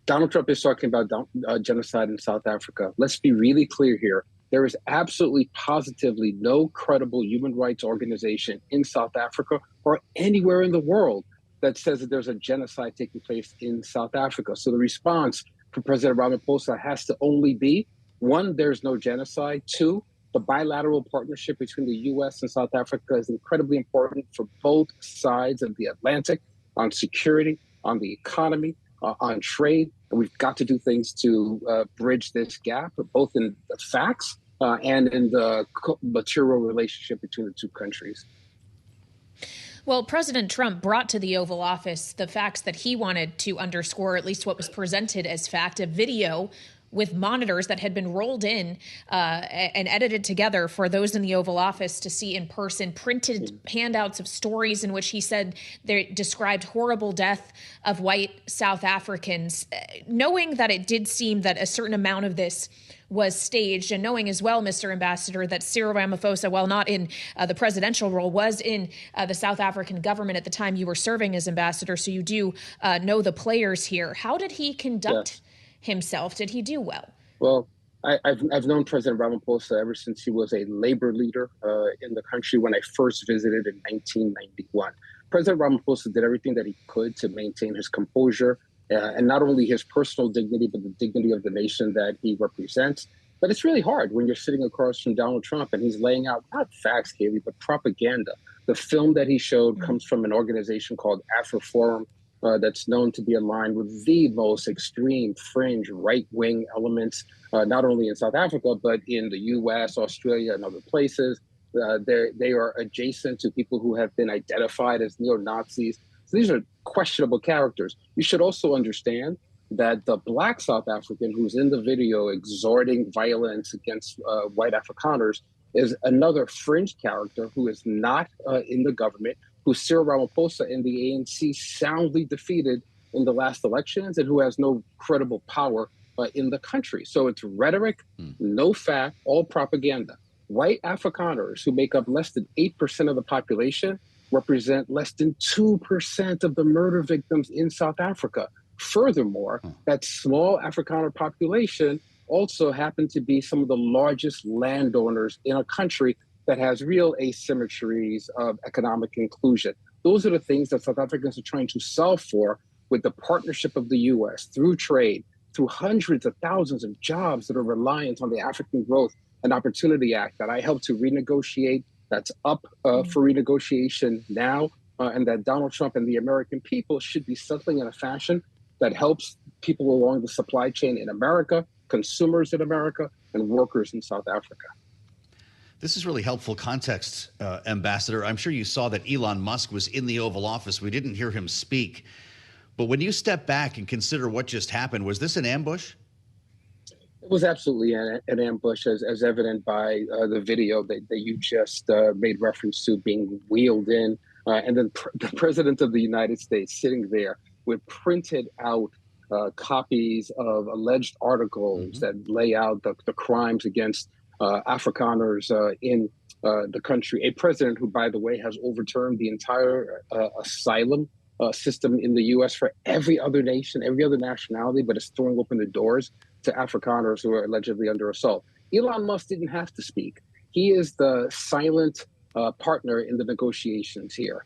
Donald Trump is talking about genocide in South Africa. Let's be really clear here. There is absolutely positively no credible human rights organization in South Africa or anywhere in the world that says that there's a genocide taking place in South Africa. So the response from President Ramaphosa has to only be, one, there's no genocide. Two, the bilateral partnership between the U.S. and South Africa is incredibly important for both sides of the Atlantic on security, on the economy, on trade. And we've got to do things to bridge this gap, both in the facts and in the material relationship between the two countries. Well, President Trump brought to the Oval Office the facts that he wanted to underscore, at least what was presented as fact, a video with monitors that had been rolled in and edited together for those in the Oval Office to see in person, printed handouts of stories in which he said they described horrible death of white South Africans, knowing that it did seem that a certain amount of this was staged, and knowing as well, Mr. Ambassador, that Cyril Ramaphosa, while not in the presidential role, was in the South African government at the time you were serving as ambassador, so you do know the players here. How did he conduct himself? Did he do well? Well, I've known President Ramaphosa ever since he was a labor leader in the country when I first visited in 1991. President Ramaphosa did everything that he could to maintain his composure and not only his personal dignity, but the dignity of the nation that he represents. But it's really hard when you're sitting across from Donald Trump and he's laying out not facts, Kaylee, but propaganda. The film that he showed comes from an organization called AfriForum, that's known to be aligned with the most extreme fringe right-wing elements, not only in South Africa, but in the U.S., Australia, and other places. They are adjacent to people who have been identified as neo-Nazis. So these are questionable characters. You should also understand that the Black South African who's in the video exhorting violence against white Afrikaners is another fringe character who is not in the government, who Cyril Ramaphosa and the ANC soundly defeated in the last elections and who has no credible power in the country. So it's rhetoric, no fact, all propaganda. White Afrikaners, who make up less than 8% of the population, represent less than 2% of the murder victims in South Africa. Furthermore, that small Afrikaner population also happen to be some of the largest landowners in a country that has real asymmetries of economic inclusion. Those are the things that South Africans are trying to solve for with the partnership of the U.S. through trade, through hundreds of thousands of jobs that are reliant on the African Growth and Opportunity Act that I helped to renegotiate, that's up for renegotiation now, and that Donald Trump and the American people should be settling in a fashion that helps people along the supply chain in America, consumers in America, and workers in South Africa. This is really helpful context, Ambassador. I'm sure you saw that Elon Musk was in the Oval Office. We didn't hear him speak. But when you step back and consider what just happened, was this an ambush? It was absolutely an ambush, as evident by the video that you just made reference to being wheeled in. And then the President of the United States sitting there with printed out copies of alleged articles that lay out the crimes against Afrikaners in the country. A president who, by the way, has overturned the entire asylum system in the U.S. for every other nation, every other nationality, but is throwing open the doors to Afrikaners who are allegedly under assault. Elon Musk didn't have to speak. He is the silent partner in the negotiations here.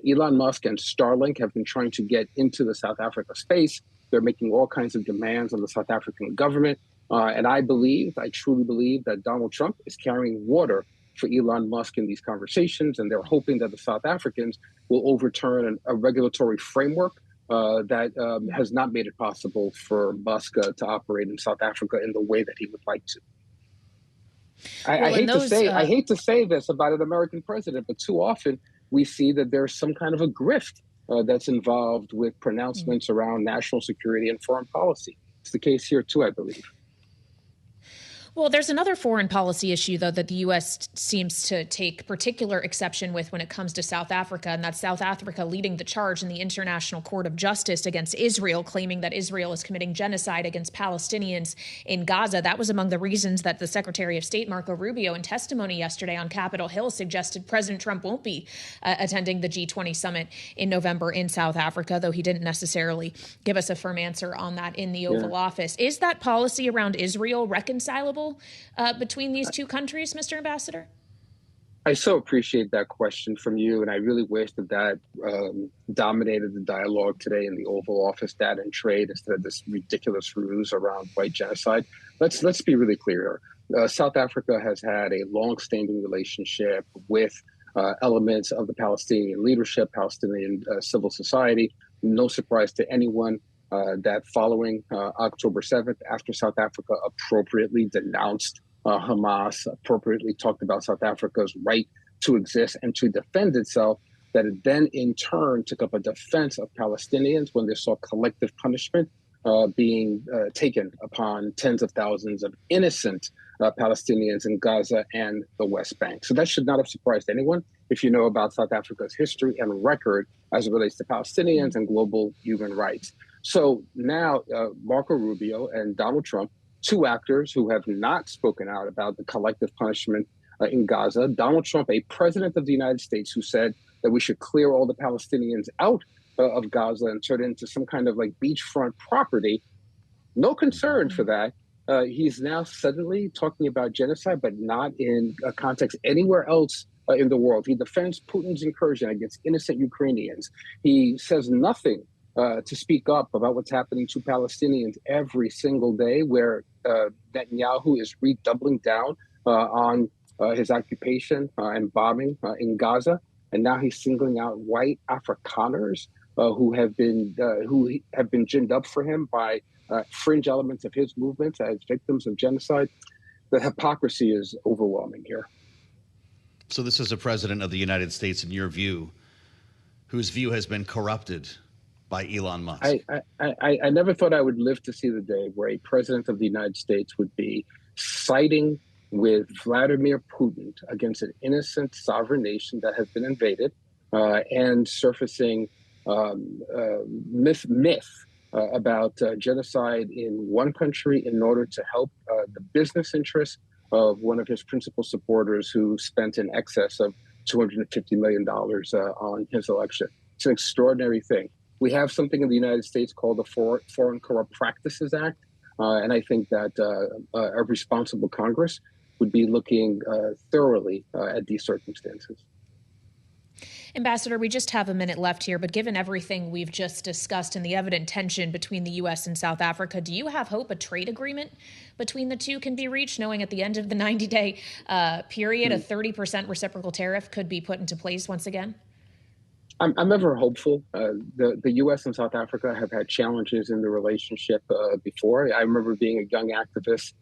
Elon Musk and Starlink have been trying to get into the South Africa space. They're making all kinds of demands on the South African government. And I truly believe that Donald Trump is carrying water for Elon Musk in these conversations. And they're hoping that the South Africans will overturn a regulatory framework that has not made it possible for Musk to operate in South Africa in the way that he would like to. I hate to say this about an American president, but too often we see that there's some kind of a grift that's involved with pronouncements around national security and foreign policy. It's the case here too, I believe. Well, there's another foreign policy issue, though, that the U.S. seems to take particular exception with when it comes to South Africa, and that's South Africa leading the charge in the International Court of Justice against Israel, claiming that Israel is committing genocide against Palestinians in Gaza. That was among the reasons that the Secretary of State, Marco Rubio, in testimony yesterday on Capitol Hill, suggested President Trump won't be attending the G20 summit in November in South Africa, though he didn't necessarily give us a firm answer on that in the Oval Office. Is that policy around Israel reconcilable between these two countries, Mr. Ambassador? I so appreciate that question from you, and I really wish that dominated the dialogue today in the Oval Office, that and trade, instead of this ridiculous ruse around white genocide. Let's be really clear here. South Africa has had a long-standing relationship with elements of the Palestinian leadership, Palestinian civil society. No surprise to anyone that following October 7th, after South Africa appropriately denounced Hamas, appropriately talked about South Africa's right to exist and to defend itself, that it then in turn took up a defense of Palestinians when they saw collective punishment being taken upon tens of thousands of innocent Palestinians in Gaza and the West Bank. So that should not have surprised anyone if you know about South Africa's history and record as it relates to Palestinians and global human rights. So now Marco Rubio and Donald Trump, two actors who have not spoken out about the collective punishment in Gaza. Donald Trump, a president of the United States, who said that we should clear all the Palestinians out of Gaza and turn it into some kind of like beachfront property. No concern for that. He's now suddenly talking about genocide, but not in a context anywhere else in the world. He defends Putin's incursion against innocent Ukrainians. He says nothing to speak up about what's happening to Palestinians every single day, where Netanyahu is redoubling down on his occupation and bombing in Gaza. And now he's singling out white Afrikaners who have been ginned up for him by fringe elements of his movement as victims of genocide. The hypocrisy is overwhelming here. So this is a president of the United States, in your view, whose view has been corrupted by Elon Musk. I never thought I would live to see the day where a president of the United States would be siding with Vladimir Putin against an innocent sovereign nation that has been invaded and surfacing myth about genocide in one country in order to help the business interests of one of his principal supporters who spent in excess of $250 million on his election. It's an extraordinary thing. We have something in the United States called the Foreign Corrupt Practices Act, and I think that a responsible Congress would be looking thoroughly at these circumstances. Ambassador, we just have a minute left here, but given everything we've just discussed and the evident tension between the U.S. and South Africa, do you have hope a trade agreement between the two can be reached, knowing at the end of the 90-day period, a 30% reciprocal tariff could be put into place once again? I'm ever hopeful. The U.S. and South Africa have had challenges in the relationship before. I remember being a young activist,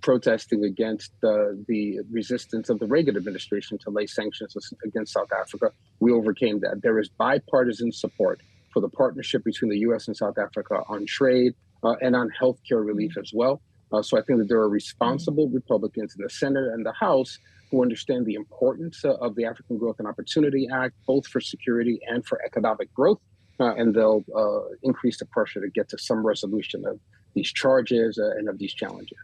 protesting against the resistance of the Reagan administration to lay sanctions against South Africa. We overcame that. There is bipartisan support for the partnership between the U.S. and South Africa on trade and on healthcare relief as well. So I think that there are responsible Republicans in the Senate and the House who understand the importance of the African Growth and Opportunity Act, both for security and for economic growth, and they'll increase the pressure to get to some resolution of these charges and of these challenges.